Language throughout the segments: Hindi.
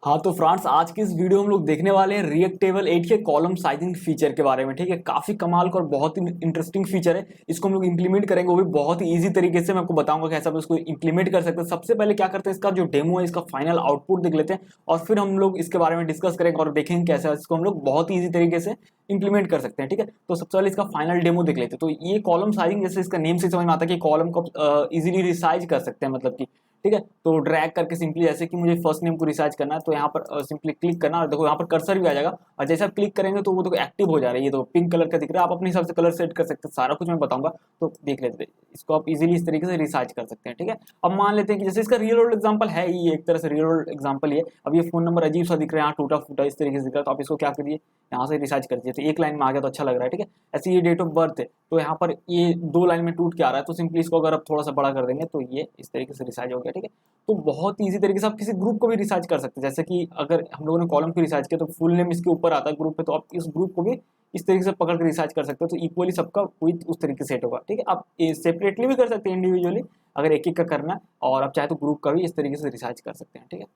हाँ तो फ्रेंड्स, आज की इस वीडियो में हम लोग देखने वाले हैं रिएक्ट टेबल 8 के कॉलम साइजिंग फीचर के बारे में। ठीक है, काफी कमाल का और बहुत ही इंटरेस्टिंग फीचर है। इसको हम लोग इंप्लीमेंट करेंगे, वो भी बहुत ही इजी तरीके से। मैं आपको बताऊंगा कैसे आप इसको इंप्लीमेंट कर सकते हैं। सबसे पहले क्या करते हैं, इसका जो डेमो है, इसका फाइनल आउटपुट देख लेते हैं और फिर हम लोग इसके बारे में डिस्कस करेंगे और देखेंगे कैसे इसको हम लोग बहुत ही ईजी तरीके से इंप्लीमेंट कर सकते हैं। ठीक है, तो सबसे पहले इसका फाइनल डेमो देख लेते हैं। तो ये कॉलम साइजिंग, जैसे इसका नेम से समझ में आता है कि कॉलम को इजीली रिसाइज कर सकते हैं, मतलब कि ठीक है। तो ड्रैग करके सिंपली, जैसे कि मुझे फर्स्ट नेम को रिसर्च करना है तो यहाँ पर सिंपली क्लिक करना, और देखो यहाँ पर कर्सर भी आ जाएगा। और जैसे आप क्लिक करेंगे तो वो देखो एक्टिव हो जा रहा है। ये तो पिंक कलर का दिख रहा है। आप अपने हिसाब से कलर सेट कर सकते हैं, सारा कुछ मैं बताऊंगा। तो देख लेते हैं, इसको आप इजीली इस तरीके से रिसर्च कर सकते हैं। ठीक है, अब मान लेते हैं कि जैसे इसका रियल वर्ल्ड एग्जाम्पल है, ये एक तरह से रियल वर्ल्ड एग्जाम्पल ही है। अब ये फोन नंबर अजीब सा दिख रहा है, यहाँ टूटा फूटा इस तरीके से दिख रहा है, तो आप इसको क्या करिए, यहाँ से रिसर्च कर दीजिए। तो एक लाइन में आ गया तो अच्छा लग रहा है। ठीक है, ऐसे ये डेट ऑफ बर्थ है, तो यहाँ पर ये 2 लाइन में टूट के आ रहा है, तो सिंपली इसको अगर आप थोड़ा सा बड़ा कर देंगे तो ये इस तरीके से रिसाइज हो गया। ठीक है, तो बहुत इजी तरीके से आप किसी ग्रुप को भी रिसर्च कर सकते हैं। जैसे कि अगर हम लोगों ने कॉलम को रिसर्च किया तो फुल नेम इसके ऊपर आता है ग्रुप पे, तो आप इस ग्रुप को भी इस तरीके से पकड़ के रिसर्च कर सकते हो। तो इक्वली सबका विथ उस तरीके से सेट होगा। ठीक है, आप सेपरेटली भी कर सकते हैं, इंडिविजुअली अगर एक एक का करना है, और आप चाहे तो ग्रुप का भी इस तरीके से रिसर्च कर सकते हैं। ठीक है,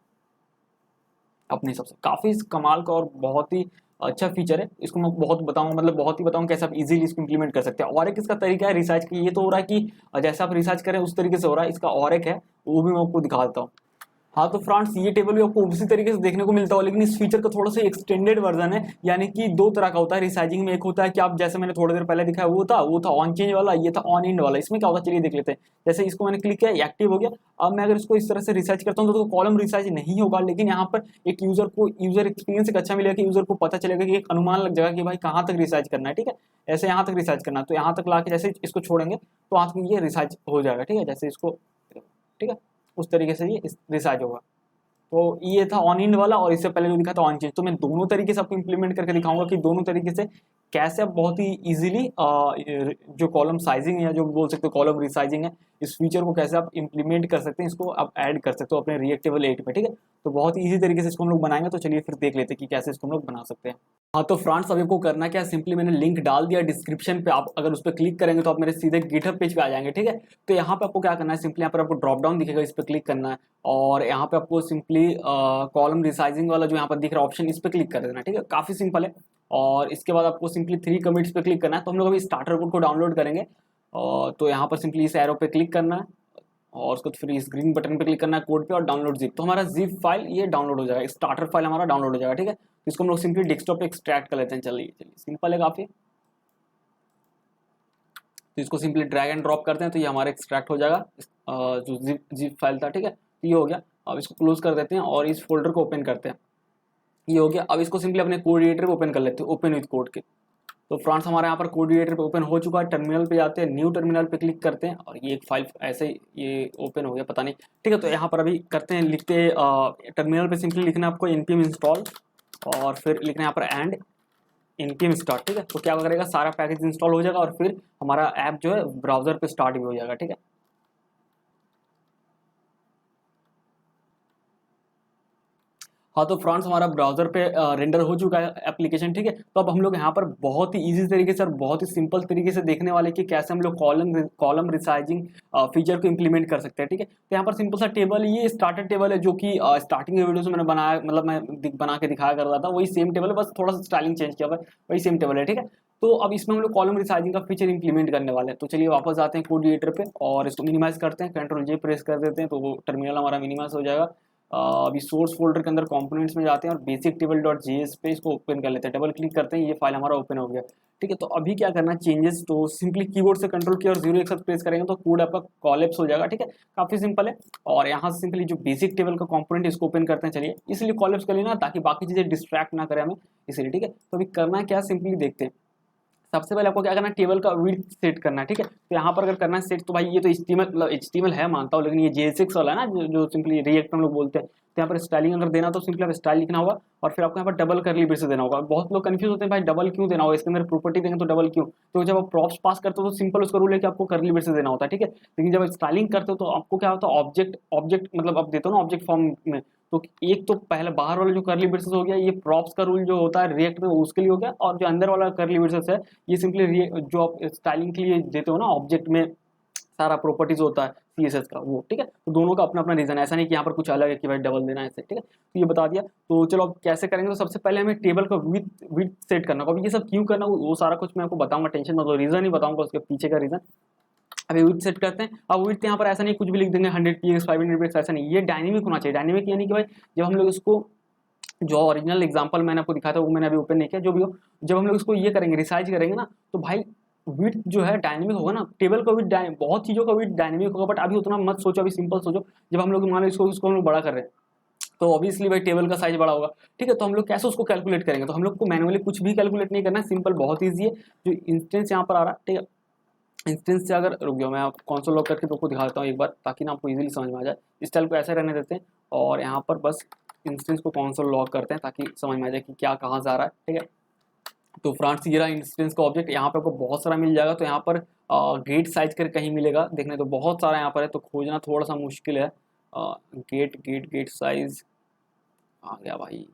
अपने हिसाब से काफी कमाल का और बहुत ही अच्छा फीचर है। इसको मैं बहुत बताऊंगा, मतलब बहुत ही बताऊंगा कैसे आप इजीली इसको इंप्लीमेंट कर सकते हैं। और एक इसका तरीका है रिसर्च की, ये तो हो रहा है कि जैसा आप रिसर्च करें उस तरीके से हो रहा है। इसका और एक है, वो भी मैं आपको दिखा देता हूँ। हाँ तो फ्रेंड्स, ये टेबल भी आपको उसी तरीके से देखने को मिलता है, लेकिन इस फीचर का थोड़ा सा एक्सटेंडेड वर्जन है। यानी कि दो तरह का होता है रिसाइजिंग में। एक होता है कि आप, जैसे मैंने थोड़ी देर पहले दिखाया, वो था ऑन चेंज वाला, ये था ऑन इंड वाला। इसमें क्या होता है चलिए देख लेते हैं। जैसे इसको मैंने क्लिक किया, एक्टिव हो गया। अब मैं अगर इसको इस तरह से रिसर्च करता हूँ तो कॉलम रिसर्च नहीं होगा, लेकिन यहाँ पर एक यूजर एक्सपीरियंस एक अच्छा मिलेगा कि यूजर को पता चलेगा कि एक अनुमान लग जाएगा कि भाई कहाँ तक रिसर्च करना है। ठीक है, ऐसे यहाँ तक रिसर्च करना है, तो यहाँ तक ला के जैसे इसको छोड़ेंगे तो वहाँ तक ये रिसर्च हो जाएगा। ठीक है, जैसे इसको, ठीक है, उस तरीके से ये रिसर्च होगा। तो ये था ऑन इंड वाला, और इससे पहले जो दिखा था ऑन चेंज। तो मैं दोनों तरीके से आपको इंप्लीमेंट करके दिखाऊंगा कि दोनों तरीके से कैसे आप बहुत ही इजीली जो कॉलम साइजिंग है, या जो बोल सकते हो कॉलम रिसाइजिंग है, इस फीचर को कैसे आप इंप्लीमेंट कर सकते हैं, इसको आप ऐड कर सकते हो अपने रिएक्ट टेबल 8 में। ठीक है, तो बहुत ही ईजी तरीके से इसको हम लोग बनाएंगे। तो चलिए फिर देख लेते हैं कि कैसे इसको हम लोग बना सकते हैं। हाँ तो फ्रेंड्स, अब आपको करना क्या है, सिंपली मैंने लिंक डाल दिया डिस्क्रिप्शन पे। आप अगर उस पर क्लिक करेंगे तो आप मेरे सीधे गिटहब पेज पे आ जाएंगे। ठीक है, तो यहाँ पे आपको क्या करना है, सिंपली यहाँ पर आपको ड्रॉप डाउन दिखेगा, इस पर क्लिक करना है, और यहाँ पे आपको सिंपली कॉलम रिसाइजिंग वाला जो यहाँ पर दिख रहा है ऑप्शन, इस पर क्लिक कर देना। ठीक है, काफी सिंपल है। और इसके बाद आपको सिंपली 3 कमिट्स पे क्लिक करना है। तो हम लोग अभी स्टार्टर कोड को डाउनलोड करेंगे, तो यहाँ पर सिंपली इस एरो पे क्लिक करना है, और उसको फिर इस ग्रीन बटन पे क्लिक करना है, कोड पे, और डाउनलोड जिप। तो हमारा जिप फाइल ये डाउनलोड हो जाएगा, स्टार्टर फाइल हमारा डाउनलोड हो जाएगा। ठीक है, तो इसको हम लोग सिंपली डेस्कटॉप पे एक्सट्रैक्ट कर लेते हैं। चलिए चलिए, सिंपल है काफी। तो इसको सिंपली ड्रैग एंड ड्रॉप करते हैं तो ये हमारा एक्सट्रैक्ट हो जाएगा, जो जिप फाइल था। ठीक है, तो ये हो गया। अब इसको क्लोज कर देते हैं और इस फोल्डर को ओपन करते हैं। ये हो गया। अब इसको सिंपली अपने कोड एडिटर पे ओपन कर लेते हैं, ओपन विद कोड के। तो फ्रेंड्स, हमारे यहाँ पर कोड एडिटर पे ओपन हो चुका है। टर्मिनल पे जाते हैं, न्यू टर्मिनल पे क्लिक करते हैं, और ये एक फाइल ऐसे ही ये ओपन हो गया, पता नहीं। ठीक है, तो यहाँ पर अभी करते हैं, लिखते टर्मिनल पे सिंपली लिखना है आपको npm इंस्टॉल, और फिर लिखना है यहाँ पर एंड npm स्टार्ट। ठीक है, तो क्या करेगा, सारा पैकेज इंस्टॉल हो जाएगा, और फिर हमारा ऐप जो है ब्राउजर पे स्टार्ट भी हो जाएगा। ठीक है, हाँ तो फ्रेंड्स, हमारा ब्राउजर पे रेंडर हो चुका है एप्लीकेशन। ठीक है, तो अब हम लोग यहाँ पर बहुत ही इजी तरीके से और बहुत ही सिंपल तरीके से देखने वाले कि कैसे हम लोग कॉलम रिसाइजिंग फीचर को इंप्लीमेंट कर सकते हैं। ठीक है, तो यहाँ पर सिंपल सा टेबल, ये स्टार्टर टेबल है, जो कि स्टार्टिंग के वीडियो से मैंने बनाया, मतलब मैं बना के दिखाया कर रहा था, वही सेम टेबल है, बस थोड़ा सा स्टाइलिंग चेंज किया हुआ है, वही सेम टेबल है। ठीक है, तो अब इसमें हम लोग कॉलम रिसाइजिंग का फीचर इंप्लीमेंट करने वाले हैं। तो चलिए वापस आते हैं कोड एडिटर पे, और इसको मिनिमाइज करते हैं, कंट्रोल जे प्रेस कर देते हैं, तो वो टर्मिनल हमारा मिनिमाइज हो जाएगा। अभी सोर्स फोल्डर के अंदर कंपोनेंट्स में जाते हैं, और बेसिक टेबल डॉट जेएस पे इसको ओपन कर लेते हैं। डबल क्लिक करते हैं, ये फाइल हमारा ओपन हो गया। ठीक है, तो अभी क्या करना है, चेंजेस, तो सिंपली कीबोर्ड से कंट्रोल की और 0 एक साथ प्रेस करेंगे तो कोड आपका कॉलेप्स हो जाएगा। ठीक है, काफी सिंपल है। और यहाँ से सिंपली जो बेसिक टेबल का कंपोनेंट इसको ओपन करते हैं। चलिए, इसलिए कॉलेप्स कर लेना ताकि बाकी चीजें डिस्ट्रैक्ट ना करें हमें, इसलिए। ठीक है, तो अभी करना है क्या, सिंपली देखते हैं। सबसे पहले आपको क्या करना है, टेबल का विड्थ सेट करना है। ठीक है, तो यहाँ पर अगर करना है सेट, तो भाई ये तो HTML, मतलब HTML है मानता हूँ, लेकिन ये JSX वाला है ना, जो सिंपली रिएक्ट हम लोग बोलते हैं। तो यहाँ पर स्टाइलिंग अगर देना तो सिंपली आप स्टाइल लिखना होगा, और फिर आपको यहाँ पर डबल करली ब्रेसेस देना होगा। बहुत लोग कंफ्यूज होते हैं, भाई डबल क्यों देना होगा, इसके अंदर प्रॉपर्टी देंगे तो डबल क्यों। तो जब आप प्रॉप्स पास करते हो तो सिंपल उसका रूल है कि आपको करली ब्रेसेस देना होता है। ठीक है, लेकिन जब स्टाइलिंग करते हो तो आपको क्या होता है, ऑब्जेक्ट ऑब्जेक्ट मतलब आप देते हो ना ऑब्जेक्ट फॉर्म में। तो एक तो पहले बाहर वाला जो करली ब्रेसेस हो गया, ये प्रॉप्स का रूल जो होता है रिएक्ट में, उसके लिए हो गया। और जो अंदर वाला करली ब्रेसेस है, ये सिंपली जो आप स्टाइलिंग के लिए देते हो ना ऑब्जेक्ट में सारा प्रॉपर्टीज होता है CSS का वो, ठीक है। तो दोनों का अपना अपना रीजन है, ऐसा नहीं कि यहाँ पर कुछ अलग है कि भाई डबल देना है ऐसे, ठीक है। तो ये बता दिया। तो चलो अब कैसे करेंगे, तो सबसे पहले हमें टेबल का विड्थ सेट करना होगा। अब ये सब क्यों करना वो सारा कुछ मैं आपको बताऊंगा, टेंशन मत लो, रीजन ही बताऊंगा उसके पीछे का रीजन। अभी विड्थ सेट करते हैं। अब विड्थ यहाँ पर ऐसा नहीं कुछ भी लिख देंगे 100 px 500 px, ऐसा नहीं, ये डायनेमिक होना चाहिए। डायनेमिक यानी कि भाई जब हम लोग इसको, जो ओरिजिनल एग्जांपल मैंने आपको दिखाया था वो मैंने अभी ओपन नहीं किया, जो भी हो, जब हम लोग इसको ये करेंगे रिसाइज करेंगे ना, तो भाई विड्थ जो है डायनेमिक होगा ना। टेबल का विड्थ, बहुत चीज़ों का विड्थ डायनेमिक होगा, बट अभी उतना मत सोचो, अभी सिंपल सोचो। जब हम लोग मान लो इसको हम लोग बड़ा कर रहे हैं, तो ऑब्वियसली भाई टेबल का साइज बड़ा होगा, ठीक है। तो हम लोग कैसे उसको कैलकुलेट करेंगे, तो हम लोग को मैनुअली कुछ भी कैलकुलेट नहीं करना है, सिंपल बहुत ईजी है। जो इंस्टेंस यहाँ पर आ रहा है, ठीक है, इंस्टेंस से अगर रुक जाओ, मैं आप कॉन्सोल लॉग करके आपको दिखा देता हूँ एक बार, ताकि ना आपको इजीली समझ में आ जाए। स्टाइल को ऐसे रहने देते हैं और यहाँ पर बस इंस्टेंस को कॉन्सोल लॉग करते हैं ताकि समझ में आ जाए कि क्या कहाँ से आ रहा है, ठीक है। तो फ्रंट ये रहा इंस्टेंस का ऑब्जेक्ट, यहाँ पे आपको बहुत सारा मिल जाएगा। तो यहाँ पर गेट साइज कर कहीं मिलेगा देखने, तो बहुत सारा यहाँ पर है, तो खोजना थोड़ा सा मुश्किल है। गेट गेट गेट साइज आ गया भाई,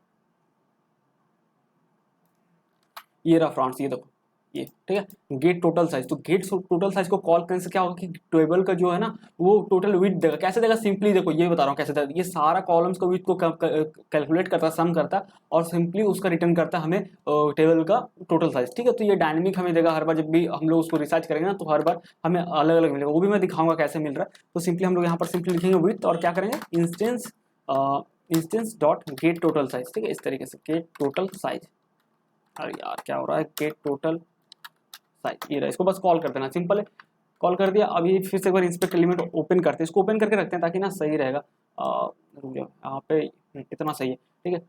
ये रहा फ्रंट, ये देखो ये, ठीक है। गेट टोटल साइज, तो गेट टोटल साइज को कॉल करने से क्या होगा कि टेबल का जो है ना वो टोटल विड्थ देगा। कैसे देगा, सिंपली देखो ये बता रहा हूँ कैसे देगा। ये सारा कॉलम्स का विड्थ को कैलकुलेट करता है, सम करता है और सिंपली उसका रिटर्न करता है हमें टेबल का टोटल साइज, ठीक है। तो ये डायनेमिक हमें देगा हर बार, जब भी हम लोग उसको रिसर्च करेंगे ना तो हर बार हमें अलग अलग मिलेगा, वो भी मैं दिखाऊंगा कैसे मिल रहा है। तो सिंपली हम लोग यहाँ पर सिंपली लिखेंगे विड्थ और क्या करेंगे, instance dot get total size, ठीक है, इस तरीके से गेट टोटल साइज। अरे यार क्या हो रहा है, गेट टोटल साइज, ये रहा, इसको बस कॉल कर देना, सिंपल है। कॉल कर दिया। अभी फिर से एक बार इंस्पेक्ट एलिमेंट ओपन करते हैं, इसको ओपन करके रखते हैं ताकि ना सही रहेगा। रुक जाओ, यहाँ पे इतना सही है, ठीक है।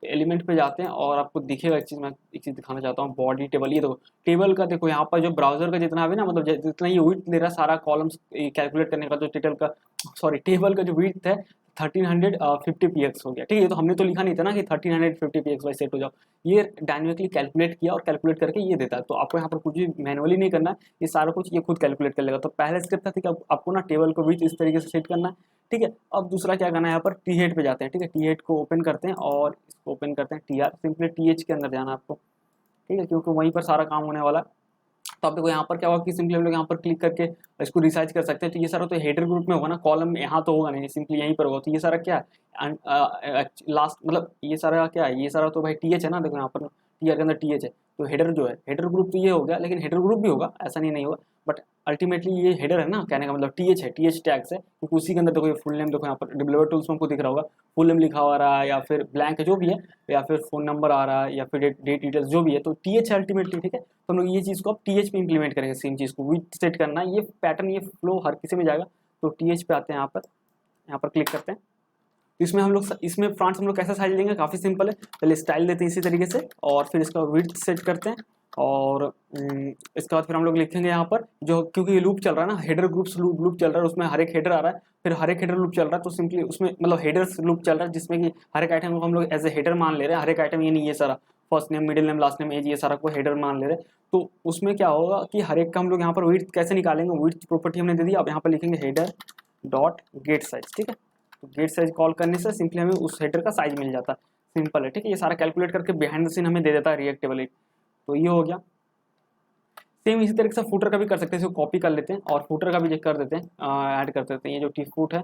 एलिमेंट पे जाते हैं और आपको दिखेगा एक चीज़ दिखाना चाहता हूँ, बॉडी टेबल। ये देखो टेबल का, देखो यहाँ पर जो ब्राउजर का जितना भी ना, मतलब जितना ये विड्थ ले रहा है सारा कॉलम्स कैलकुलेट करने का, जो टेबल का, सॉरी टेबल का जो विड्थ है 1350 px हो गया, ठीक है। तो हमने तो लिखा नहीं था ना कि 1350 px वाई सेट हो जाओ, ये डायनेमिकली कैलकुलेट किया और कैलकुलेट करके ये देता है। तो आपको यहाँ पर कुछ भी मैनुअली नहीं करना है, ये सारा कुछ ये खुद कैलकुलेट कर लेगा। तो पहला स्टेप था कि आपको ना टेबल को विड्थ इस तरीके से सेट करना है, ठीक है। अब दूसरा क्या करना है, यहाँ पर टी हेड पे जाते हैं, ठीक है। टी हेड को ओपन करते हैं और इसको ओपन करते हैं TR, सिंपली TH के अंदर जाना है आपको, ठीक है, क्योंकि वहीं पर सारा काम होने वाला है। तो आप देखो यहाँ पर क्या होगा कि सिंपली हम लोग यहाँ पर क्लिक करके इसको रिसाइज कर सकते हैं। तो ये सारा तो हेडर ग्रुप में होगा ना, कॉलम यहाँ तो होगा नहीं, सिंपली यहीं पर होगा। तो ये सारा क्या है, लास्ट मतलब ये सारा क्या है, ये सारा तो भाई TH है ना, देखो यहाँ पर TR के अंदर TH है। तो हेडर जो है, हेडर ग्रुप तो ये हो गया, लेकिन हेडर ग्रुप भी होगा, ऐसा नहीं होगा, बट अल्टीमेटली ये हेडर है ना, कहने का मतलब TH है, TH टैग्स है, क्योंकि उसी के अंदर देखो ये फुल नेम, देखो यहाँ पर डेवलपर टूल्स में आपको दिख रहा होगा फुल नेम लिखा हुआ रहा है, या फिर ब्लैंक जो भी है, या फिर फोन नंबर आ रहा है, या फिर डेट डिटेल्स जो भी है, तो TH है अल्टीमेटली, ठीक है। तो हम लोग ये चीज़ को अब TH पे इंप्लीमेंट करेंगे, सेम चीज़ को विड्थ सेट करना है, ये पैटर्न ये फ्लो हर किसी में जाएगा। तो TH पे आते हैं, यहाँ पर क्लिक करते हैं। तो इसमें हम लोग, इसमें फ्रंट हम लोग कैसा साइज लेंगे, काफ़ी सिंपल है। पहले स्टाइल देते हैं इसी तरीके से और फिर इसका विड्थ सेट करते हैं और इसके बाद फिर हम लोग लिखेंगे यहाँ पर, जो क्योंकि ये लूप चल रहा है ना, हेडर ग्रुप्स लूप चल रहा है, उसमें हर एक हेडर आ रहा है, फिर हर एक हेडर लूप चल रहा है। तो सिंपली उसमें मतलब हेडर्स लूप चल रहा है, जिसमें कि हर एक आइटम को हम लोग एज ए हेडर मान ले रहे हैं। हर एक आइटम ये नहीं, ये सारा first name middle name last name age, ये सारा को हेडर मान ले रहे हैं। तो उसमें क्या होगा कि हर एक का हम लोग यहाँ पर विड्थ कैसे निकालेंगे, विड्थ प्रॉपर्टी हमने दे दी। अब यहाँ पर लिखेंगे हेडर डॉट गेट साइज, ठीक है। तो गेट साइज कॉल करने से सिंपली हमें उस हेडर का साइज मिल जाता है, सिंपल है, ठीक है। ये सारा कैलकुलेट करके बिहाइंड द सीन हमें दे देता है रिएक्ट टेबल। तो ये हो गया। सेम इसी तरीके से फूटर का भी कर सकते हैं, इसको कॉपी कर लेते हैं और फूटर का भी चेक कर देते हैं, ऐड कर देते हैं। ये जो टी फूट है,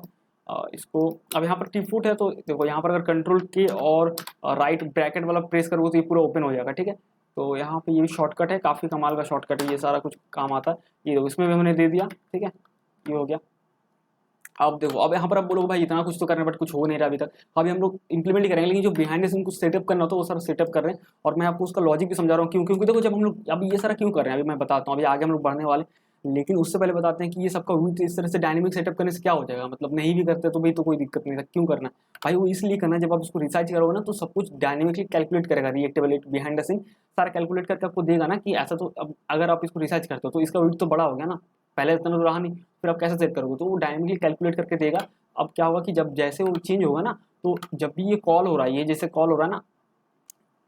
इसको अब यहाँ पर टी फूट है, तो देखो यहाँ पर अगर कंट्रोल के और राइट ब्रैकेट वाला प्रेस करोगे तो ये पूरा ओपन हो जाएगा, ठीक है। तो यहाँ पे ये भी शॉर्टकट है, काफ़ी कमाल का शॉर्टकट है, ये सारा कुछ काम आता है। ये देखो इसमें भी हमने दे दिया, ठीक है, ये हो गया। अब देखो, अब यहाँ पर आप बोलोगे भाई इतना कुछ तो करना, बट कुछ हो नहीं रहा अभी तक। अभी हम लोग इंप्लीमेंट करेंगे, लेकिन जो बिहाइंड द सीन कुछ सेटअप करना होता है वो सारा सेटअप कर रहे हैं। और मैं आपको उसका लॉजिक भी समझा रहा हूँ, क्यों, क्योंकि देखो जब हम लोग अब ये सारा क्यों कर रहे हैं अभी मैं बताता हूँ, अभी आगे हम लोग बढ़ने वाले, लेकिन उससे पहले बताते हैं कि ये सबका विड्थ इस तरह से डायनेमिक सेटअप करने से क्या हो जाएगा, मतलब नहीं भी करते तो भाई तो कोई दिक्कत नहीं था, क्यों करना भाई, वो इसलिए करना जब आप उसको रिसर्च करोगे ना तो सब कुछ डायनेमिकली कैलकुलेट करेगा, रिएक्टेबल बिहाइंड द सीन सारा कैलकुलेट करके आपको देगा ना कि ऐसा। तो अब अगर आप इसको रिसर्च करते हो तो इसका विड्थ तो बड़ा हो गया ना, पहले इतना तो रहा नहीं, फिर आप कैसे सेट करोगे, तो वो डायनेमिकली कैलकुलेट करके देगा। अब क्या होगा कि जब जैसे वो चेंज होगा ना, तो जब भी ये कॉल हो रहा है, ये जैसे कॉल हो रहा है ना,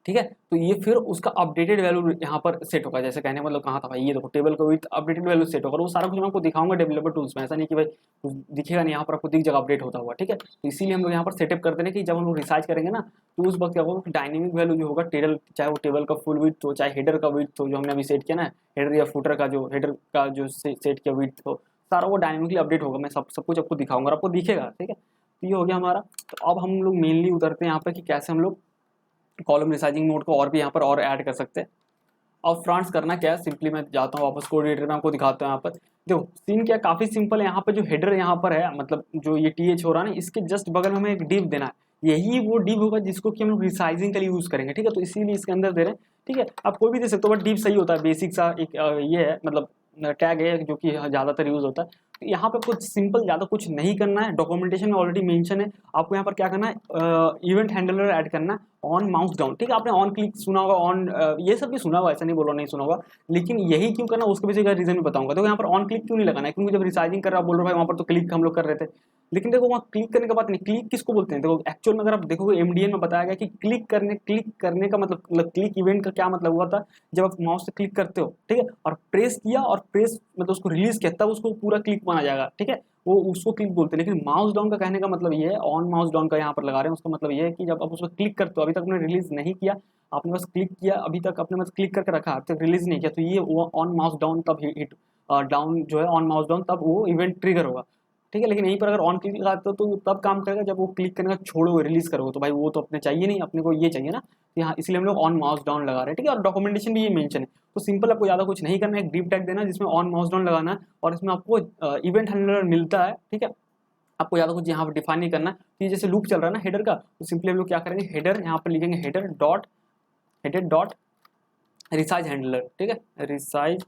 ठीक है, तो ये फिर उसका अपडेटेड वैल्यू यहाँ पर सेट होगा। जैसे कहने मतलब कहाँ था भाई, ये देखो टेबल को विथ अपडेटेड वैल्यू सेट होगा, वो सारा कुछ मैं आपको दिखाऊंगा डेवलपर टूल्स में, ऐसा नहीं कि भाई कुछ दिखेगा नहीं, यहाँ पर आपको दिख जगह अपडेट होता हुआ, ठीक है। तो इसीलिए हम लोग यहाँ पर सेटअप करते हैं कि जब हम लोग रिसर्च करेंगे ना, तो उस वक्त क्या होगा, डायनेमिक वैल्यू जो होगा टेबल, चाहे वो टेबल का फुल विड्थ हो, चाहे हेडर का विड्थ हो, जो हमने अभी सेट किया ना, हेडर या फुटर का जो हेडर का जो सेट किया विड्थ हो, सारा वो डायनेमिकली अपडेट होगा, मैं सब कुछ आपको दिखाऊंगा और आपको दिखेगा, ठीक है। तो ये हो गया हमारा। तो अब हम लोग मेनली उतरते हैं यहाँ पर कि कैसे हम लोग कॉलम रिसाइजिंग मोड को और भी यहाँ पर और ऐड कर सकते हैं। और फ्रंट्स करना क्या है, सिंपली मैं जाता हूँ वापस कोड एडिटर में, आपको दिखाता हूँ यहाँ पर। देखो सीन क्या काफ़ी सिंपल है। यहाँ पे जो हेडर यहाँ पर है, मतलब जो ये TH हो रहा है ना, इसके जस्ट बगल में हमें एक डिव देना है। यही वो डिव होगा जिसको कि हम लोग रिसाइजिंग के लिए यूज़ करेंगे, ठीक है। तो इसीलिए इसके अंदर दे रहे हैं, ठीक है। आप कोई भी दे सकते हो, बट डिव सही होता है, बेसिक सा एक ये है, मतलब टैग है जो कि ज़्यादातर यूज़ होता है। तो यहाँ पे कुछ सिंपल, ज़्यादा कुछ नहीं करना है, डॉक्यूमेंटेशन में ऑलरेडी मेंशन है। आपको यहाँ पर क्या करना है, इवेंट हैंडलर ऐड करना है ऑन माउस डाउन, ठीक है। आपने ऑन क्लिक सुना होगा, ऑन ये सब भी सुना होगा, ऐसा नहीं बोलो नहीं सुना होगा, लेकिन यही क्यों करना उसके पीछे का रीजन भी बताऊंगा। तो यहाँ पर ऑन क्लिक क्यों नहीं लगाना है, क्योंकि जब रिसाइजिंग कर रहा बोल रहा भाई वहाँ पर तो क्लिक हम लोग कर रहे थे, लेकिन देखो वहाँ क्लिक करने का बात नहीं, क्लिक किसको बोलते हैं। देखो एक्चुअल में अगर आप देखोगे MDN में बताया गया कि क्लिक करने का मतलब क्लिक इवेंट का क्या मतलब हुआ था, जब आप माउस से क्लिक करते हो, ठीक है, और प्रेस किया और प्रेस मतलब उसको रिलीज किया, तब उसको पूरा क्लिक माना जाएगा, ठीक है, वो उसको क्लिक बोलते हैं। लेकिन माउस डाउन का कहने का मतलब ये है, ऑन माउस डाउन का यहाँ पर लगा रहे हैं, उसका मतलब ये है कि जब आप उसको क्लिक करते हो, अभी तक आपने रिलीज नहीं किया, आपने बस क्लिक किया, अभी तक आपने बस क्लिक करके रखा, अभी तक रिलीज नहीं किया, तो ये वो ऑन माउस डाउन तब हिट डाउन जो है ऑन माउस डाउन तब वो इवेंट ट्रिगर होगा, ठीक है। लेकिन यहीं पर अगर ऑन क्लिक लगाते हो तो तब काम करेगा जब वो क्लिक करने का छोड़ोगे, रिलीज करोगे, तो भाई वो तो अपने चाहिए नहीं, अपने को ये चाहिए ना, यहाँ इसलिए हम लोग ऑन माउस डाउन लगा रहे हैं, ठीक है। और डॉक्यूमेंटेशन भी ये मेंशन है। तो सिंपल, आपको ज़्यादा कुछ नहीं करना है, एक डिव टैग देना जिसमें ऑन माउस डाउन लगाना है, और इसमें आपको इवेंट हैंडलर मिलता है, ठीक है। आपको ज़्यादा कुछ यहाँ पर डिफाइन नहीं करना। तो ये जैसे लूप चल रहा है ना हेडर का, तो सिंपली हम लोग क्या करेंगे, हेडर यहाँ पर लिखेंगे हेडर डॉट रिसाइज हैंडलर, ठीक है, रिसाइज,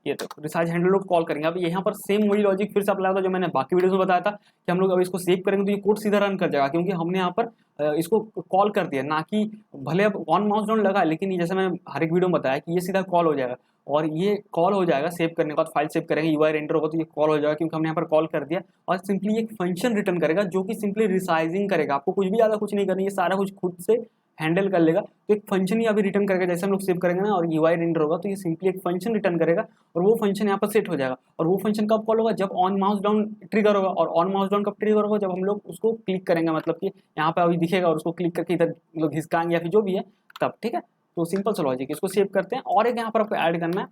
ये तो रिसाइज हैंडलर को कॉल करेंगे। अब यहाँ पर सेम वही लॉजिक फिर से अप्लाई होता है जो मैंने बाकी वीडियोस में बताया था कि हम लोग अब इसको सेव करेंगे तो ये कोड सीधा रन कर जाएगा, क्योंकि हमने यहाँ पर इसको कॉल कर दिया, ना कि भले अब ऑन माउस डाउन लगा, लेकिन ये जैसे मैंने हर एक वीडियो में बताया कि ये सीधा कॉल हो जाएगा, और ये कॉल हो जाएगा सेव करने के बाद, फाइल सेव करेंगे, UI रेंडर होगा तो ये कॉल हो जाएगा, क्योंकि हमने यहाँ पर कॉल कर दिया, और सिंपली एक फंक्शन रिटर्न करेगा जो कि सिंपली रिसाइजिंग करेगा। आपको कुछ भी ज़्यादा कुछ नहीं करना, ये सारा कुछ खुद से हैंडल कर लेगा। तो एक फंक्शन ही अभी रिटर्न करेगा, जैसे हम लोग सेव करेंगे ना और UI रेंडर होगा, तो ये सिंपली एक फंक्शन रिटर्न करेगा, और वो फंक्शन यहाँ पर सेट हो जाएगा। और वो फंक्शन कब कॉल होगा, जब ऑन माउस डाउन ट्रिगर होगा। और ऑन माउस डाउन कब ट्रिगर होगा, जब हम लोग उसको क्लिक करेंगे, मतलब कि यहाँ पे अभी दिखेगा और उसको क्लिक करके इधर लोग घिसकाएंगे या फिर जो भी है तब, ठीक है। तो सिंपल सा लॉजिक, इसको सेव करते हैं। और एक यहाँ पर आपको ऐड करना है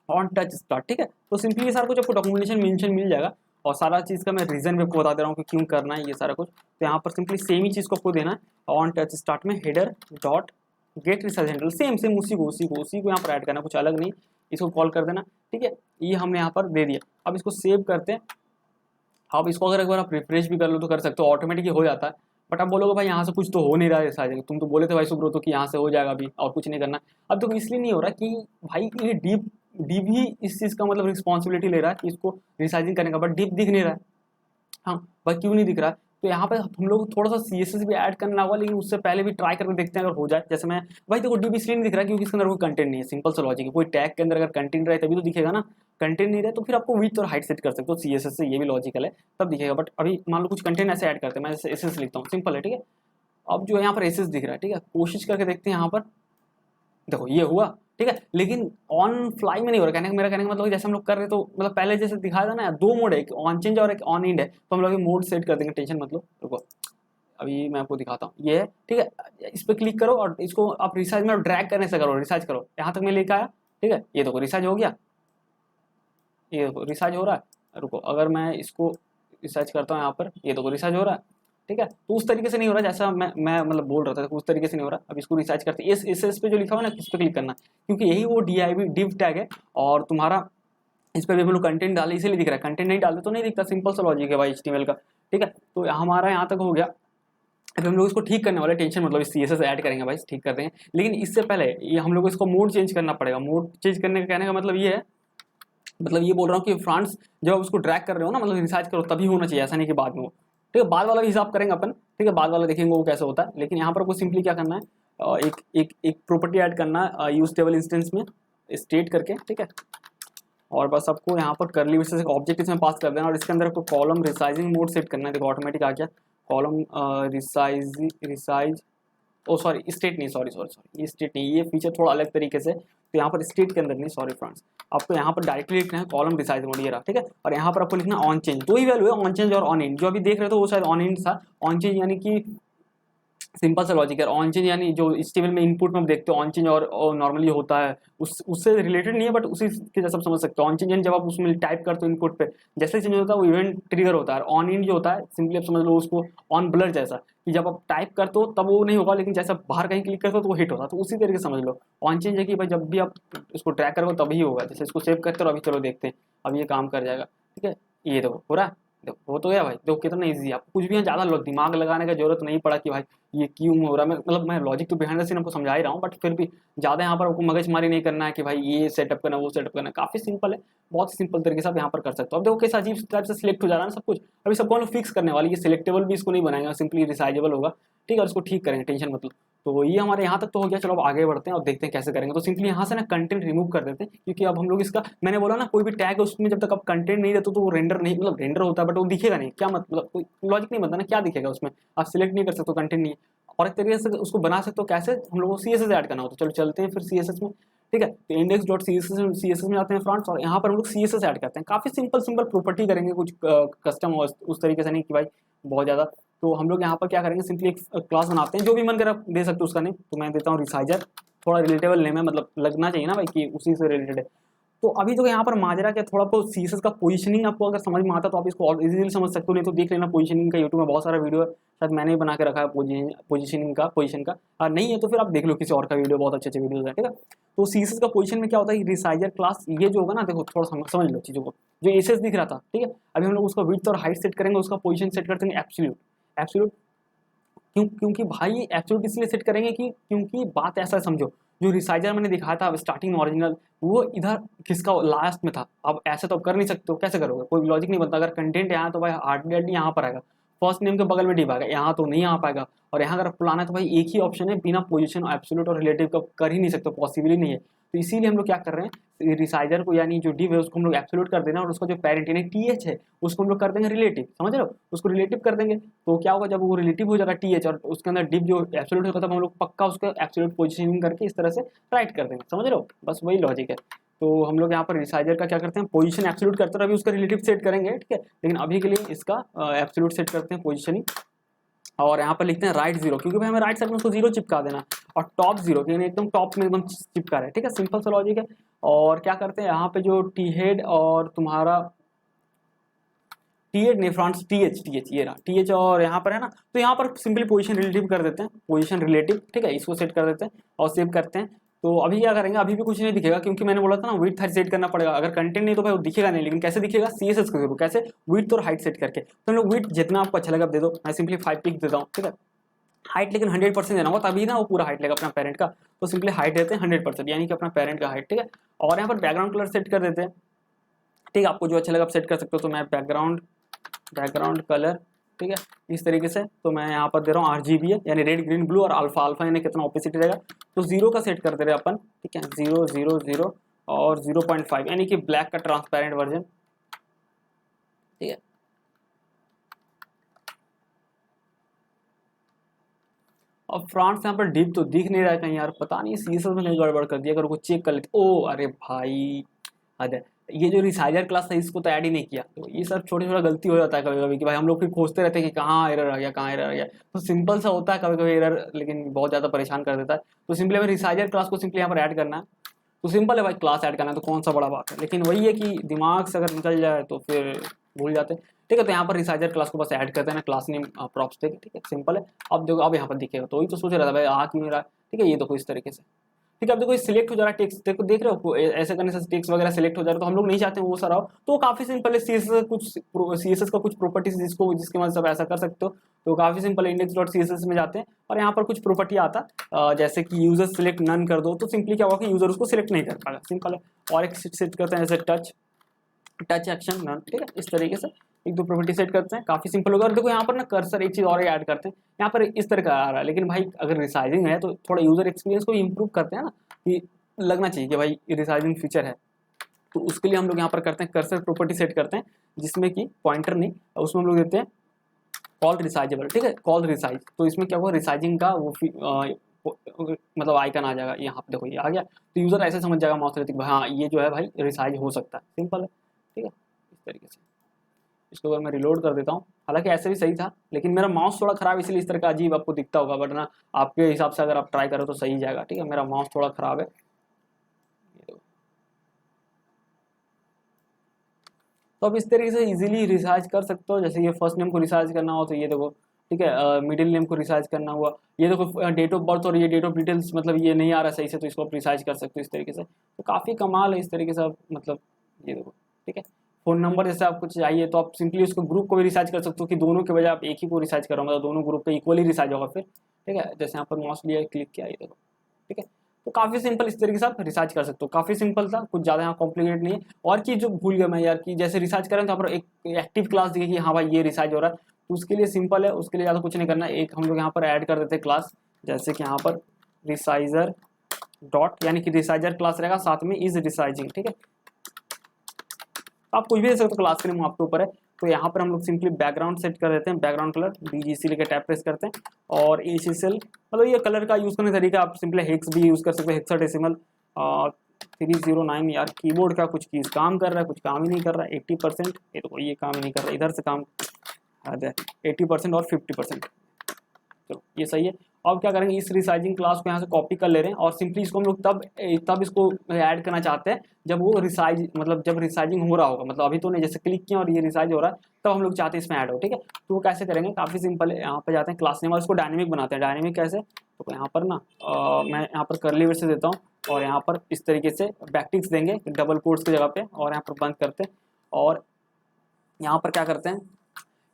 ऑन टच स्टार्ट, ठीक है। तो सिंपली ये सारा कुछ आपको डॉक्यूमेंटेशन मेंशन मिल जाएगा, और सारा चीज़ का मैं रीजन भी आपको बता दे रहा हूँ कि क्यों करना है ये सारा कुछ। तो यहाँ पर सिंपली सेम ही चीज़ को आपको देना है, ऑन टच स्टार्ट में header dot gate resize handle, same उसी को यहाँ पर ऐड करना, कुछ अलग नहीं, इसको कॉल कर देना, ठीक है। ये हमने यहाँ पर दे दिया। अब इसको सेव करते हैं। अब इसको अगर एक बार आप रिफ्रेश भी कर लो तो कर सकते हो, ऑटोमेटिक ही हो जाता है। बट आप बोलोगे भाई यहाँ से कुछ तो हो नहीं रहा है रिसाइजिंग, तुम तो बोले थे भाई सुब्रो तो कि यहाँ से हो जाएगा अभी और कुछ नहीं करना। अब तो इसलिए नहीं हो रहा कि भाई ये डीप ही इस चीज़ का मतलब रिस्पॉन्सिबिलिटी ले रहा है कि इसको रिसाइजिंग करने का, बट डीप दिख नहीं रहा है। हाँ भाई क्यों नहीं दिख रहा है, तो यहाँ पे हम लोग थोड़ा सा CSS भी ऐड करना होगा, लेकिन उससे पहले भी ट्राई करके देखते हैं अगर हो जाए। जैसे मैं भाई देखो डीप इसलिए नहीं दिख रहा है क्योंकि इसके अंदर कोई कंटेंट नहीं है, सिंपल सा लॉजिक है। कोई टैग के अंदर अगर कंटेंट रहे तभी तो दिखेगा ना, कंटेंट नहीं रहे तो फिर आपको विड्थ और हाइट सेट कर सकते हो CSS से, ये भी लॉजिकल है, तब दिखेगा। बट अभी मान लो कुछ कंटेंट ऐसे ऐड करते हैं, मैं जैसे SS लिखता हूँ, सिंपल है, ठीक है। अब जो है यहाँ पर SS दिख रहा है, ठीक है, कोशिश करके देखते हैं यहाँ पर, देखो ये हुआ, ठीक है, लेकिन ऑन फ्लाई में नहीं हो रहा। मेरा कहने का मतलब जैसे हम लोग कर रहे तो मतलब पहले जैसे दिखाया था ना, दो मोड है, एक ऑन चेंज और एक ऑन इंड है, तो हम लोग मोड सेट कर देंगे, टेंशन मतलब। रुको अभी मैं आपको दिखाता हूँ, ये है, ठीक है। इस पर क्लिक करो और इसको आप रिसाइज में ड्रैग करने से करो, रिसाइज करो, यहाँ तक मैं लेकर आया, ठीक है। ये देखो रिसाइज हो गया, ये देखो रिसाइज हो रहा है। रुको अगर मैं इसको रिसाइज करता हूँ यहाँ पर, ये देखो रिसाइज हो रहा है, ठीक है। तो उस तरीके से नहीं हो रहा जैसा मैं मतलब बोल रहा था, उस तरीके से नहीं हो रहा। अब इसको रिसाइज करते हैं, इस पे जो लिखा हुआ है ना, इस पे क्लिक करना, क्योंकि यही वो div टैग है, और तुम्हारा इस पर भी हम लोग कंटेंट डाले इसीलिए दिख रहा है, कंटेंट नहीं डाले तो नहीं दिखता, सिंपल सा लॉजिक है भाई HTML का, ठीक है। तो हमारा यहाँ तक हो गया। अब हम लोग इसको ठीक करने वाले, टेंशन मतलब इस CSS ऐड करेंगे भाई, ठीक कर देंगे। लेकिन इससे पहले ये हम लोग इसको मोड चेंज करना पड़ेगा। मोड चेंज करने का कहने का मतलब ये है, मतलब ये बोल रहा हूँ कि फ्रंट्स जब आप उसको ड्रैग कर रहे हो ना, मतलब रिसाइज करो तभी होना चाहिए, ऐसा नहीं कि बाद में हो, ठीक है। बाद वाला भी हिसाब करेंगे अपन, ठीक है, बाद वाला देखेंगे वो कैसे होता है। लेकिन यहाँ पर आपको सिंपली क्या करना है, एक प्रॉपर्टी ऐड करना है यूज टेबल इंस्टेंस में स्टेट करके, ठीक है। और बस आपको यहाँ पर करली ब्रेसेस एक ऑब्जेक्ट इसमें पास कर देना, और इसके अंदर आपको कॉलम रिसाइजिंग मोड सेट करना है। देखो ऑटोमेटिक आ गया कॉलम रिसाइज, ओ सॉरी स्टेट नहीं, सॉरी ये स्टेट नहीं, ये फीचर थोड़ा अलग तरीके से, तो यहाँ पर स्टेट के अंदर नहीं, सॉरी फ्रेंड्स, आपको यहाँ पर डायरेक्टली लिखना है कॉलम रिसाइज मोड, ये रहा, ठीक है। और यहाँ पर आपको लिखना ऑन चेंज, दो ही वैल्यू है, ऑन चेंज और ऑन इंड। जो अभी देख रहे थे वो शायद ऑन इंड था, ऑन चेंज यानी कि सिंपल सा लॉजिक है। ऑन चेंज यानी जो HTML में इनपुट में देखते हो ऑन चेंज और नॉर्मली होता है, उससे रिलेटेड नहीं है, बट उसी के जैसा समझ सकते हो। ऑन चेंज यानी जब आप उसमें टाइप करते हो इनपुट पे, जैसे चेंज होता है वो इवेंट ट्रिगर होता है। ऑन इंड जो होता है सिंपली आप समझ लो उसको ऑन ब्लर जैसा, कि जब आप टाइप करते हो तब वो नहीं होगा, लेकिन जैसे बाहर कहीं क्लिक करते हो तो वो हिट होता है। तो उसी तरीके से समझ लो ऑन चेंज है कि भाई जब भी आप इसको ट्रैक करोगे तभी होगा। जैसे इसको सेव करते हो, अभी चलो देखते हैं अब ये काम कर जाएगा। ठीक है, ये देखो हो रहा है, देखो हो तो गया भाई, देखो कितना ईजी है। आपको कुछ भी ज़्यादा दिमाग लगाने का जरूरत नहीं पड़ा कि भाई ये क्यों हो रहा है। मतलब मैं लॉजिक तो बिहाइंड द सीन आपको समझा ही रहा हूँ, बट फिर भी ज़्यादा यहाँ पर आपको मगजमारी नहीं करना है कि भाई ये सेटअप करना वो सेटअप करना। काफ़ी सिंपल है, बहुत सिंपल तरीके से आप यहाँ पर कर सकते हो। अब देखो कैसे अजीब टाइप से सिलेक्ट हो जा रहा है ना सब कुछ। अभी सबको हम लोग फिक्स करने वाले, ये सिलेक्टेबल भी इसको नहीं बनाएंगे, सिंपली रिसाइजेबल होगा। ठीक है, और इसको ठीक करेंगे, टेंशन मतलब। तो ये हमारे यहाँ तक तो हो गया। चलो अब आगे बढ़ते हैं और देखते हैं कैसे करेंगे। तो सिंपली यहाँ से ना कंटेंट रिमूव कर देते हैं, क्योंकि अब हम लोग इसका, मैंने बोला ना कोई भी टैग है उसमें जब तक आप कंटेंट नहीं देते तो वो रेंडर नहीं, मतलब रेंडर होता है बट वो दिखेगा नहीं। क्या मतलब, कोई लॉजिक नहीं बनता ना, क्या दिखेगा उसमें, आप सिलेक्ट नहीं कर सकते, कंटेंट नहीं है। और एक तरीके से उसको बना सकते हो कैसे, हम लोग को CSS ऐड करना होता है। चलो चलते हैं फिर CSS में। ठीक है, तो index.css में आते हैं फ्रेंड्स, और यहाँ पर हम लोग CSS ऐड करते हैं। काफ़ी सिंपल सिंपल प्रॉपर्टी करेंगे, कुछ कस्टम उस तरीके से नहीं कि भाई बहुत ज़्यादा। तो हम लोग यहाँ पर क्या करेंगे, सिंपली एक क्लास बनाते हैं, जो भी मन करे आप दे सकते हो उसका नेम। तो मैं देता हूँ रिसाइजर, थोड़ा रिलेटेबल नेम है, मतलब लगना चाहिए ना भाई कि उसी से रिलेटेड है। तो अभी तो यहाँ पर माजरा क्या, थोड़ा तो CSS का पोजीशनिंग आपको अगर समझ में आता तो आप इसको और इजीली समझ सकते हो। नहीं तो देख लेना पोजीशनिंग का, यूट्यूब में बहुत सारा वीडियो है, शायद मैंने ही बना के रखा है पोजीशनिंग का, पोजीशन का। और नहीं है तो फिर आप देख लो किसी और का वीडियो, बहुत अच्छे अच्छे वीडियोज है। ठीक है, तो CSS का पोजीशन में क्या होता है, रिसाइजर क्लास ये जो होगा ना, देखो थोड़ा समझ लो चीज़ों को। जो एसेस दिख रहा था, ठीक है, अभी हम लोग उसका विड्थ और हाइट सेट करेंगे, उसका पोजीशन सेट कर देंगे एब्सोल्यूट। एब्सोल्यूट क्योंकि भाई एब्सोल्यूट इसलिए सेट करेंगे कि क्योंकि बात ऐसा समझो, जो रिसाइजर मैंने दिखाया था स्टार्टिंग में ओरिजिनल, वो इधर किसका लास्ट में था। अब ऐसे तो आप कर नहीं सकते हो, कैसे करोगे, कोई लॉजिक नहीं बनता। अगर कंटेंट यहाँ तो भाई हार्डली यहाँ पर आएगा, फर्स्ट नेम के बगल में डिव आएगा, यहाँ तो नहीं आ पाएगा। और यहाँ अगर पुलाना है तो भाई एक ही ऑप्शन है, बिना पोजीशन एब्सोल्यूट और रिलेटिव का कर ही नहीं सकते, पॉसिबल ही नहीं है। तो इसीलिए हम लोग क्या कर रहे हैं, रिसाइजर को यानी जो डिव है उसको हम लोग एब्सोल्यूट कर देना, और उसका जो पेरेंट यानी TH है उसको हम लोग कर देंगे रिलेटिव। समझ रहे हो, उसको रिलेटिव कर देंगे। तो क्या होगा, जब वो रिलेटिव हो जाएगा TH और उसके अंदर डिव जो एब्सोल्यूट होता है, तब हम लोग पक्का उसका एब्सोल्यूट पोजीशनिंग करके इस तरह से राइट कर देंगे। समझ रहे हो, बस वही लॉजिक है। तो हम लोग यहाँ पर रिसाइजर का क्या करते हैं, पोजीशन एब्सोल्यूट करते हैं, अभी उसका रिलेटिव सेट करेंगे। ठीक है, लेकिन अभी के लिए इसका एब्सोल्यूट सेट करते हैं पोजीशनिंग। और यहाँ पर लिखते हैं राइट 0, क्योंकि भाई हमें राइट साइड में उसको 0 चिपका देना। और टॉप 0 यानी एकदम टॉप में एकदम चिपका रहे। ठीक है, सिंपल सा लॉजिक है। और क्या करते हैं, यहाँ पे जो टी हेड और तुम्हारा TH नहीं फ्रंट्स, TH ये रहा TH, और यहाँ पर है ना, तो यहाँ पर सिंपली पोजीशन रिलेटिव कर देते हैं, पोजीशन रिलेटिव। ठीक है, इसको सेट कर देते हैं और सेव करते हैं। तो अभी क्या करेंगे, अभी भी कुछ नहीं दिखेगा, क्योंकि मैंने बोला था ना विड्थ हाइट सेट करना पड़ेगा। अगर कंटेंट नहीं तो भाई वो दिखेगा नहीं, लेकिन कैसे दिखेगा, CSS के थ्रू। कैसे, विड्थ और हाइट सेट करके। तो हम लोग विड्थ जितना आपको अच्छा लगा दे दो, मैं सिंपली 5 पिक देता हूँ। ठीक है, हाइट लेकिन 100% देना होगा, तभी ना वो पूरा हाइट लेगा अपना पेरेंट का। तो सिंपली हाइट देते हैं 100%, यानी कि अपना पेरेंट का हाइट। ठीक है, और यहाँ पर बैकग्राउंड कलर सेट कर देते हैं। ठीक है, आपको जो अच्छा लगा आप सेट कर सकते हो। तो मैं बैकग्राउंड कलर, ठीक है, इस तरीके से। तो मैं यहाँ पर दे रहा हूँ RGB है, यानी रेड ग्रीन ब्लू, और अल्फा अल्फा यानी कितना ओपेसिटी रहेगा। तो 0 का सेट कर दे रहे अपन। ठीक है, 0 0 0 और 0.5 यानी कि ब्लैक का ट्रांसपेरेंट वर्जन। ठीक है, और फ्रंट से यहाँ पर डिप तो दिख नहीं रहा है कहीं यार, पता नहीं CSS में कहीं गड़बड़ कर दिया। अगर वो चेक कर लेते, ओ अरे भाई हद है। ये जो रिसाइजर क्लास था इसको तो ऐड ही नहीं किया। तो ये सब छोटे छोटा गलती हो जाता है कभी कभी, कि भाई हम लोग फिर खोजते रहते हैं कि कहाँ एरर आ गया, कहाँ एरर आ गया। तो सिंपल सा होता है कभी कभी एरर, लेकिन बहुत ज़्यादा परेशान कर देता है। तो सिंपली हमें रिसाइजर क्लास को सिंपली यहाँ पर ऐड करना है। तो सिंपल है भाई, क्लास ऐड करना है तो कौन सा बड़ा बात है। लेकिन वही है कि दिमाग से अगर निकल जाए तो फिर भूल जाते हैं। ठीक है, तो यहाँ पर रिसाइजर क्लास को बस ऐड करते हैं ना, क्लास नेम प्रॉप्स देके। ठीक है, सिंपल है। अब देखो, अब यहाँ पर दिखेगा, तो वही तो सोच रहा था भाई आ क्यों नहीं रहा। ठीक है, ये देखो इस तरीके से। ठीक है, अब देखो सिलेक्ट हो जा रहा है टेक्स्ट, देखो देख रहे हो ऐसे करने से टेक्स्ट वगैरह सिलेक्ट हो जा रहा है। तो हम लोग नहीं चाहते वो सारा हो, तो काफी सिंपल है। CSS का कुछ प्रॉपर्टीज जिसके मदद से आप ऐसा कर सकते हो। तो काफी सिंपल है, index.css में जाते हैं और यहाँ पर कुछ प्रॉपर्टी आता है, जैसे कि यूजर सिलेक्ट नन कर दो। तो सिंपली क्या होगा कि यूजर उसको सिलेक्ट नहीं कर पाएगा, सिंपल है। और एक सेट करते हैं जैसे टच एक्शन नन। ठीक है, इस तरीके से एक दो प्रॉपर्टी सेट करते हैं, काफी सिंपल होगा। और देखो यहाँ पर ना कर्सर एक चीज और ऐड करते हैं, यहाँ पर इस तरह का आ रहा है। लेकिन भाई अगर रिसाइजिंग है तो थोड़ा यूजर एक्सपीरियंस को इम्प्रूव करते हैं ना, कि लगना चाहिए कि भाई रिसाइजिंग फीचर है। तो उसके लिए हम लोग यहाँ पर करते हैं कर्सर प्रॉपर्टी सेट करते हैं, जिसमें कि पॉइंटर नहीं, उसमें हम लोग देते हैं कॉल रिसाइजेबल। ठीक है, कॉल रिसाइज। तो इसमें क्या होगा, रिसाइजिंग का वो मतलब आइकन आ जाएगा यहाँ पे, देखो ये आ गया। तो यूजर ऐसे समझ जाएगा माउस से कि हाँ ये जो है भाई रिसाइज हो सकता है, सिंपल है। ठीक है, इस तरीके से। इसको अगर मैं रिलोड कर देता हूँ, हालांकि ऐसे भी सही था, लेकिन मेरा माउस थोड़ा खराब है इसलिए इस तरह का अजीब आपको दिखता होगा, वरना आपके हिसाब से अगर आप ट्राई करो तो सही जाएगा। ठीक है, मेरा माउस थोड़ा खराब है। तो आप इस तरीके से इजीली रिसार्च कर सकते हो। जैसे ये फर्स्ट नेम को रिसार्च करना हो तो ये देखो, ठीक है, मिडिल नेम को रिसार्च करना हुआ, ये देखो डेट ऑफ बर्थ और ये डेट ऑफ डिटेल्स, मतलब ये नहीं आ रहा सही से, तो इसको आप रिसार्च कर सकते हो इस तरीके से। तो काफ़ी कमाल है इस तरीके से आप, मतलब ये देखो, ठीक है। फ़ोन नंबर जैसे आपको चाहिए तो आप सिंपली उसको ग्रुप को भी रिसार्च कर सकते हो कि दोनों के बजाय आप एक ही को रिसार्च करोगे तो दोनों ग्रुप का इक्वली रिसार्च होगा फिर। ठीक है, जैसे यहाँ पर माउस लिया, क्लिक किया, ये देखो, ठीक है। तो काफ़ी सिंपल इस तरीके से आप रिसर्च कर सकते हो, काफ़ी सिंपल था, कुछ ज़्यादा यहाँ कॉम्प्लिकेट नहीं है। और चीज़ जो भूल गया मैं यार, कि जैसे रिसर्च करें तो यहाँ पर एक एक्टिव क्लास दिखे कि हाँ भाई ये रिसर्च हो रहा है, तो उसके लिए सिंपल है, उसके लिए ज़्यादा कुछ नहीं करना है। एक हम लोग यहाँ पर ऐड कर देते हैं क्लास, जैसे कि यहाँ पर रिसाइजर डॉट, यानी कि रिसाइजर क्लास रहेगा, साथ में इज रिसाइजिंग। ठीक है, आप कुछ भी दे सकते हो, क्लास के नेम आपके ऊपर है। तो यहाँ पर हम लोग सिंपली बैकग्राउंड सेट कर देते हैं, बैकग्राउंड कलर BGC लेकर टैप प्रेस करते हैं, और HSL, मतलब ये कलर का यूज़ करने का तरीका, आप सिंपली हेक्स भी यूज़ कर सकते हैं, हेक्साडेसिमल 309। यार कीबोर्ड का कुछ कीज काम कर रहा है, कुछ काम ही नहीं कर रहा है। 80%, ये तो ये काम नहीं कर रहा, इधर से काम 80% और 50%, चलो ये सही है। अब क्या करेंगे, इस रिसाइजिंग क्लास को यहाँ से कॉपी कर ले रहे हैं, और सिंपली इसको हम लोग तब इसको ऐड करना चाहते हैं जब वो रिसाइज, मतलब जब रिसाइजिंग हो रहा होगा, मतलब अभी तो नहीं, जैसे क्लिक किया और ये रिसाइज हो रहा है तब हम लोग चाहते हैं इसमें ऐड हो। ठीक है, तो वो कैसे करेंगे, काफ़ी सिंपल है। यहाँ पे जाते हैं क्लास नेम और इसको डायनेमिक बनाते हैं। डायनेमिक कैसे, तो यहाँ पर ना मैं यहाँ पर कर्ली ब्रैकेट से देता हूँ, और यहाँ पर इस तरीके से बैकटिक्स देंगे डबल कोट्स की जगह पे, और यहाँ पर बंद करते हैं। और यहाँ पर क्या करते हैं,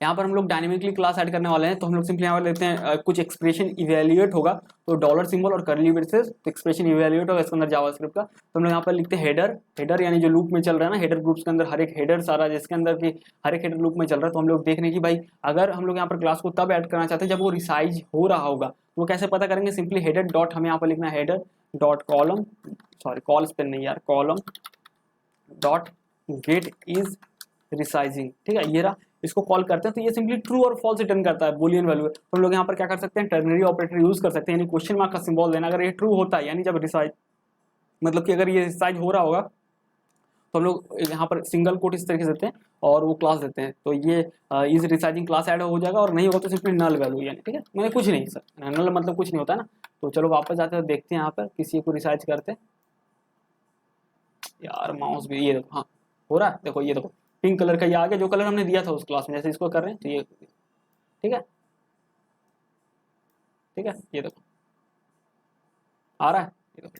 यहाँ पर हम लोग डायनेमिकली क्लास ऐड करने वाले हैं, तो हम लोग सिंपली यहाँ पर लेते हैं कुछ एक्सप्रेशन इवेल्युएट होगा, तो डॉलर सिंबल और करली ब्रेसेस, तो एक्सप्रेशन इवेल्युएट होगा इसके अंदर जावास्क्रिप्ट का। तो हम लोग यहाँ पर लिखते हैं हेडर, हेडर यानी जो लूप में चल रहा है ना, हेडर ग्रुप्स के अंदर हर एक हेडर सारा जिसके अंदर की हर एक हेडर लूप में चल रहा है। तो हम लोग देख रहे हैं कि भाई अगर हम लोग यहाँ पर क्लास को तब ऐड करना चाहते हैं जब वो रिसाइज हो रहा होगा, तो वो कैसे पता करेंगे, सिंपली हेडर डॉट, हमें यहाँ पर लिखना है header dot column, sorry call spell नहीं यार, column dot gate is resizing. ठीक है, ये रहा, इसको कॉल करते हैं तो ये सिंपली ट्रू और फॉल्स रिटर्न करता है, बूलियन वैल्यू है। तो हम लोग यहाँ पर क्या कर सकते हैं, टर्नरी ऑपरेटर यूज कर सकते हैं, यानी क्वेश्चन मार्क का सिंबल देना। अगर ये ट्रू होता है, यानी जब रिसाइज, मतलब कि अगर ये रिसाइज हो रहा होगा, तो हम लोग यहाँ पर सिंगल कोट इस तरीके से देते हैं और वो क्लास देते हैं, तो ये इस रिसाइजिंग क्लास ऐड हो जाएगा। और नहीं होगा तो सिंपली नल वैल्यू, यानी ठीक है, मैंने कुछ नहीं सर, नल मतलब कुछ नहीं होता ना। तो चलो वापस जाते हैं, देखते हैं यहाँ पर किसी को रिसाइज करते हैं। यार माउस भी, ये देखो, हाँ हो रहा है, देखो ये देखो पिंक कलर का ये आ गया, जो कलर हमने दिया था उस क्लास में। जैसे इसको कर रहे हैं तो ये, ठीक है, ठीक है, ये देखो आ रहा है, ये देखो।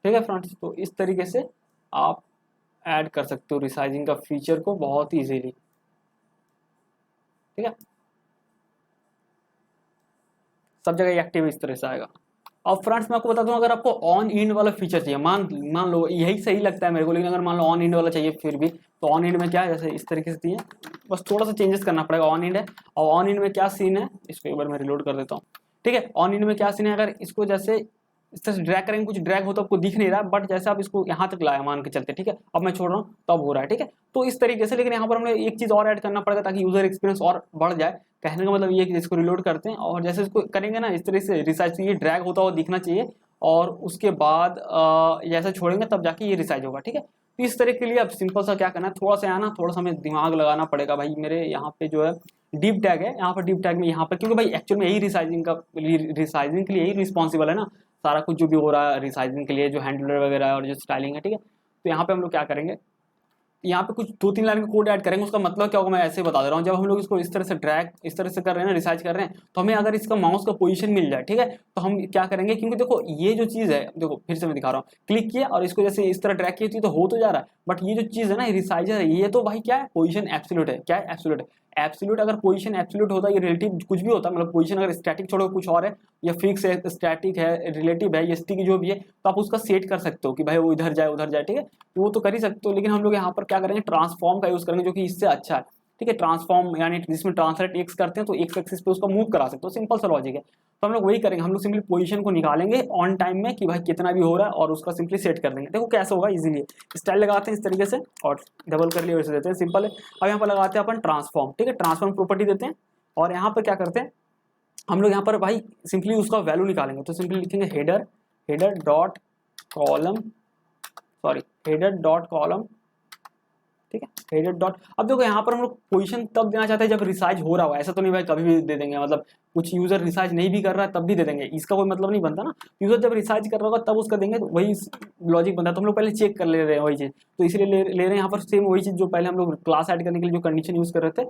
ठीक है फ्रेंड्स, तो इस तरीके से आप ऐड कर सकते हो रिसाइजिंग का फीचर को बहुत ही इजीली। ठीक है, सब जगह एक्टिव इस तरह से आएगा। अब फ्रेंड्स मैं आपको बता दूं, अगर आपको ऑन इंड वाला फीचर चाहिए, मान लो यही सही लगता है मेरे को, लेकिन अगर मान लो ऑन इंड वाला चाहिए फिर भी, तो ऑन इंड में क्या है, जैसे इस तरीके से दिए, बस थोड़ा सा चेंजेस करना पड़ेगा। ऑन इंड है, और ऑन इंड में क्या सीन है, इसको एक बार मैं रिलोड कर देता हूँ। ठीक है, ऑन इंड में क्या सीन है, अगर इसको जैसे इस तरह से ड्रैग करेंगे, कुछ ड्रैग हो तो आपको दिख नहीं रहा, बट जैसे आप इसको यहाँ तक लाया मान के चलते, ठीक है, अब मैं छोड़ रहा हूँ तो अब हो रहा है। ठीक है, तो इस तरीके से, लेकिन यहाँ पर हमें एक चीज़ और ऐड करना पड़ेगा ताकि यूजर एक्सपीरियंस और बढ़ जाए। कहने का मतलब ये कि इसको रिलोड करते हैं और जैसे इसको करेंगे ना, इस तरह से रिसाइज, ये ड्रैग होता हुआ दिखना चाहिए, और उसके बाद जैसे छोड़ेंगे तब जाके ये रिसाइज होगा। ठीक है, तो इस तरह के लिए अब सिंपल सा क्या करना है, थोड़ा सा आना, थोड़ा सा हमें दिमाग लगाना पड़ेगा भाई। मेरे यहाँ पे जो है डीप टैग है, यहाँ पर डीप टैग में यहाँ पर, क्योंकि भाई एक्चुअल में यही रिसाइजिंग के लिए यही रिस्पॉन्सिबल है ना, सारा कुछ जो भी हो रहा है रिसाइजिंग के लिए, जो हैंडलर वगैरह है और जो स्टाइलिंग है। ठीक है, तो यहाँ पे हम लोग क्या करेंगे, यहाँ पे कुछ 2-3 लाइन का कोड ऐड करेंगे। उसका मतलब क्या होगा मैं ऐसे बता दे रहा हूँ। जब हम लोग इसको इस तरह से ड्रैग इस तरह से कर रहे हैं ना, रिसाइज कर रहे हैं, तो हमें अगर इसका माउस का पोजीशन मिल जाए, ठीक है, तो हम क्या करेंगे, क्योंकि देखो ये जो चीज़ है, देखो फिर से मैं दिखा रहा हूँ, क्लिक किया और इसको जैसे इस तरह ड्रैग किया तो हो तो जा रहा है, बट ये जो चीज़ है ना, रिसाइजर है, ये तो भाई क्या है, पोजीशन एब्सोल्यूट है। क्या है, एब्सोल्यूट है। एब्सोल्यूट अगर पोजीशन एब्सोल्यूट होता है, ये रिलेटिव कुछ भी होता है, मतलब पोजीशन अगर स्टैटिक छोड़ो कुछ और है, या फिक्स है, स्टैटिक है, रिलेटिव है, या स्टिक जो भी है, तो आप उसका सेट कर सकते हो कि भाई वो इधर जाए उधर जाए। ठीक है, तो वो तो कर ही सकते हो, लेकिन हम लोग यहाँ पर क्या करेंगे, ट्रांसफॉर्म का यूज करेंगे, जो कि इससे अच्छा है। ठीक है, ट्रांसफॉर्म यानी जिसमें ट्रांसलेट एक्स करते हैं तो एक्स एक्सिस पे उसका मूव करा सकते हो, सिंपल सा लॉजिक है। तो हम लोग वही करेंगे, हम लोग सिंपली पोजीशन को निकालेंगे ऑन टाइम में कि भाई कितना भी हो रहा है, और उसका सिंपली सेट कर देंगे। देखो कैसे होगा, इजीली स्टाइल लगाते हैं इस तरीके से और डबल कर लिए वैसे देते हैं, सिंपल है। अब यहाँ पर लगाते हैं अपन ट्रांसफॉर्म। ठीक है, ट्रांसफॉर्म प्रॉपर्टी देते हैं, और यहाँ पर क्या करते हैं हम लोग, यहाँ पर भाई सिंपली उसका वैल्यू निकालेंगे। तो सिंपली लिखेंगे header, header dot column, sorry header dot column ठीक है, हेडेड डॉट। अब देखो यहाँ पर हम लोग पोजीशन तब देना चाहते हैं जब रिसाइज हो रहा हो, ऐसा तो नहीं भाई कभी भी दे देंगे, मतलब कुछ यूजर रिसाइज नहीं भी कर रहा है तब भी दे देंगे, इसका कोई मतलब नहीं बनता ना। यूजर जब रिसाइज कर रहा होगा तब उसका देंगे, तो वही लॉजिक बनता है। तो हम लोग पहले चेक कर ले रहे हैं वही चीज़, तो इसलिए ले रहे हैं यहाँ पर सेम वही चीज़ जो पहले हम लोग क्लास ऐड करने के लिए जो कंडीशन यूज कर रहे थे,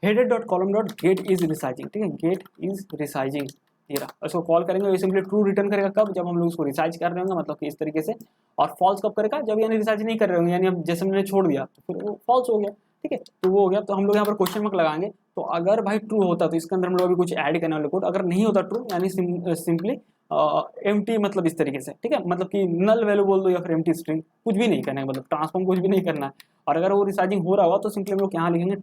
headed dot column dot gate is resizing. ठीक है, गेट इज रिसाइजिंग, ये रहा। इसको कॉल करेंगे, ये सिंपली ट्रू रिटर्न करेगा कब, जब हम लोग इसको रिसाइज कर रहे होंगे, मतलब कि इस तरीके से। और फॉल्स कब करेगा, जब यानी रिसाइज नहीं कर रहे होंगे, यानी अब जैसे मैंने छोड़ दिया तो फिर वो फॉल्स हो गया। ठीक है, तो वो हो गया। तो हम लोग यहाँ पर क्वेश्चन मार्क लगाएंगे, तो अगर भाई ट्रू होता तो इसके अंदर हम लोग अभी कुछ ऐड करने वाले कोड, अगर नहीं होता ट्रू यानी सिंपली एम्प्टी, मतलब इस तरीके से। ठीक है, मतलब कि नल वैल्यू बोल दो या फिर एम्प्टी स्ट्रिंग, कुछ भी नहीं करना है, मतलब ट्रांसफॉर्म कुछ भी नहीं करना है। और अगर वो रिसाइजिंग हो रहा हुआ तो सिंपली हम लोग यहाँ लिखेंगे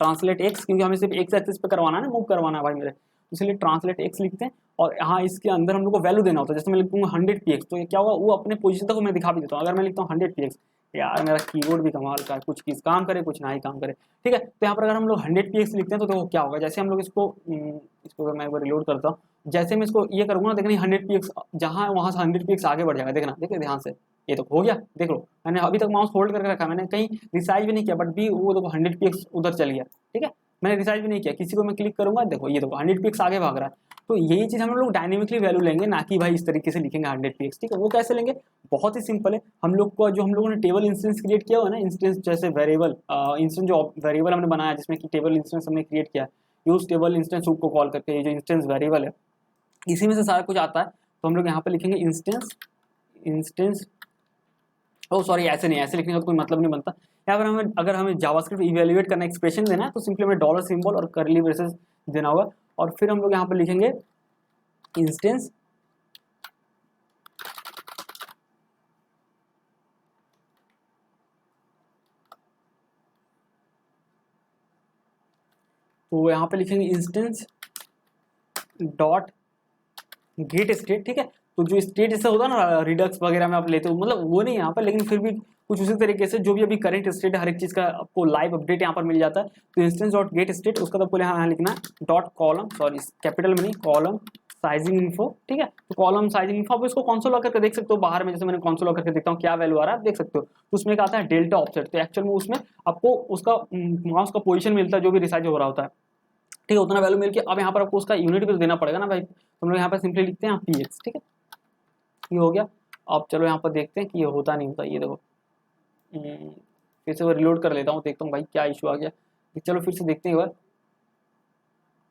ट्रांसलेट एक्स, क्योंकि हमें सिर्फ एक्स एक्सिस पे करवाना है ना, मूव करवाना है भाई मेरे, इसलिए ट्रांसलेट एक्स लिखते हैं। और यहाँ इसके अंदर हम लोग को वैल्यू देना होता है, जैसे मैं लिखूंगा 100 px, तो ये क्या होगा, वो अपने पोजीशन तक मैं दिखा भी देता हूँ। अगर मैं लिखता हूँ 100 px, यार मेरा कीबोर्ड भी कमाल का है, कुछ किस काम करे कुछ ना ही काम करे। ठीक है, तो यहाँ पर अगर हम लोग 100 px लिखते हैं तो देखो क्या होगा, जैसे हम लोग इसको मैं एक बार रिलोड करता हूँ, जैसे मैं इसको ये करूँगा ना, देखना 100 px जहाँ वहाँ से 100 px आगे बढ़ जाएगा, देखना, देखिए ध्यान से, ये तो हो गया। देख लो, मैंने अभी तक माउस होल्ड करके रखा, मैंने कहीं रिसाइज भी नहीं किया, बट भी वो देखो 100 px उधर चल गया। ठीक है, मैंने रिसाइज भी नहीं किया, किसी को मैं क्लिक करूंगा, देखो ये देखो 100 px आगे भाग रहा है। तो यही चीज़ हम लोग डायनेमिकली वैल्यू लेंगे, ना कि भाई इस तरीके से लिखेंगे 100 px। ठीक है, वो कैसे लेंगे, बहुत ही सिंपल है। हम लोग को जो हम लोगों ने टेबल इंस्टेंस क्रिएट किया हुआ है ना, इंस्टेंस जैसे वेरिएबल इंस्टेंस, जो वेरिएबल हमने बनाया जिसमें कि टेबल इंस्टेंस हमने क्रिएट किया, यूज टेबल इंस्टेंस को कॉल करके, ये जो इंस्टेंस वेरिएबल है इसी में से सारा कुछ आता है। तो हम लोग यहाँ पे लिखेंगे इंस्टेंस ओ सॉरी, ऐसे नहीं, ऐसे लिखने का कोई मतलब नहीं बनता। यहाँ पर हमें अगर हमें जावास्क्रिप्ट इवेल्युएट करना, एक्सप्रेशन देना है, तो सिंपली हमें डॉलर सिंबल और करली ब्रेसेस देना होगा। और फिर हम लोग यहाँ पर लिखेंगे इंस्टेंस तो यहाँ पे लिखेंगे इंस्टेंस डॉट गेट स्टेट। ठीक है, तो जो स्टेट जैसा होता है ना रिडक्स वगैरह में आप लेते हो, मतलब वो नहीं यहाँ पर, लेकिन फिर भी कुछ उसी तरीके से जो भी अभी करंट स्टेट है हर एक चीज़ का आपको लाइव अपडेट यहाँ पर मिल जाता है। तो इंस्टेंस डॉट गेट स्टेट, उसका तो यहाँ लिखना है डॉट कॉलम, सॉरी कैपिटल में नहीं, कॉलम साइजिंग इन्फो। ठीक है, तो कॉलम साइजिंग इन्फो आप इसको कॉन्सोल लॉक करके देख सकते हो, बाहर में जैसे मैंने कॉन्सोल लॉक करके देखता हूँ क्या वैल्यू आ रहा है, आप देख सकते हो। तो उसमें एक आता है डेल्टा ऑफसेट, तो एक्चुअल में उसमें आपको उसका माउस का पोजीशन मिलता है जो भी रिसाइज हो रहा होता है। ठीक है, उतना वैल्यू मिल के अब यहाँ पर आपको उसका यूनिट भी देना पड़ेगा ना भाई, तो हम लोग यहाँ पर सिंपली लिखते हैं px। ठीक है, ये हो गया। अब चलो यहाँ पर देखते हैं कि ये होता नहीं होता, ये देखो फिर से वो रिलोड कर लेता हूँ, देखता हूँ भाई क्या इशू आ गया। चलो फिर से देखते हैं एक बार।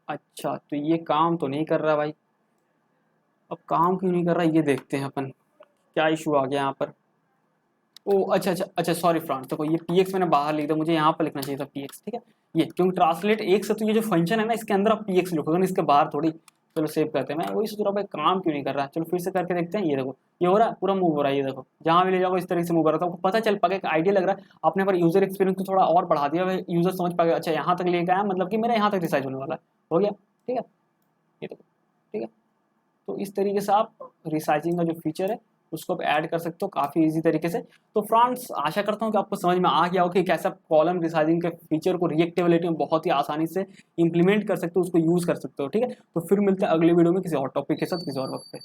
अच्छा, तो ये काम तो नहीं कर रहा भाई, अब काम क्यों नहीं कर रहा ये देखते हैं अपन, क्या इशू आ गया यहाँ पर। ओ अच्छा सॉरी फ्रेंड्स, देखो ये px मैंने बाहर लिख दिया, मुझे यहाँ पर लिखना चाहिए था px। ठीक है, ये क्योंकि ट्रांसलेट एक से, तो ये जो फंक्शन है ना इसके अंदर आप px लिखोगे ना, इसके बाहर थोड़ी। चलो सेव करते हैं, मैं वही सोच रहा हूँ भाई काम क्यों नहीं कर रहा। चलो फिर से करके देखते हैं, ये देखो ये हो रहा है, पूरा मूव हो रहा है, ये देखो जहाँ भी ले जाओगे इस तरीके से मूव कर रहा था, आपको पता चल पाएगा, एक आइडिया लग रहा है। आपने पर यूजर एक्सपीरियंस को थोड़ा और बढ़ा दिया, यूजर समझ पाएगा अच्छा यहाँ तक लेके आया, मतलब कि मेरा यहाँ तक रिसाइज होने वाला है, हो गया। ठीक है, ये देखो, ठीक है, तो इस तरीके से आप रिसाइजिंग का जो फीचर है उसको आप ऐड कर सकते हो काफ़ी इजी तरीके से। तो फ्रेंड्स आशा करता हूँ कि आपको समझ में आ गया हो कि कैसे आप कॉलम रिसाइजिंग के फीचर को रिएक्टेबिलिटी में बहुत ही आसानी से इंप्लीमेंट कर सकते हो, उसको यूज़ कर सकते हो। ठीक है, तो फिर मिलते हैं अगले वीडियो में किसी और टॉपिक के साथ किसी और वक्त पे।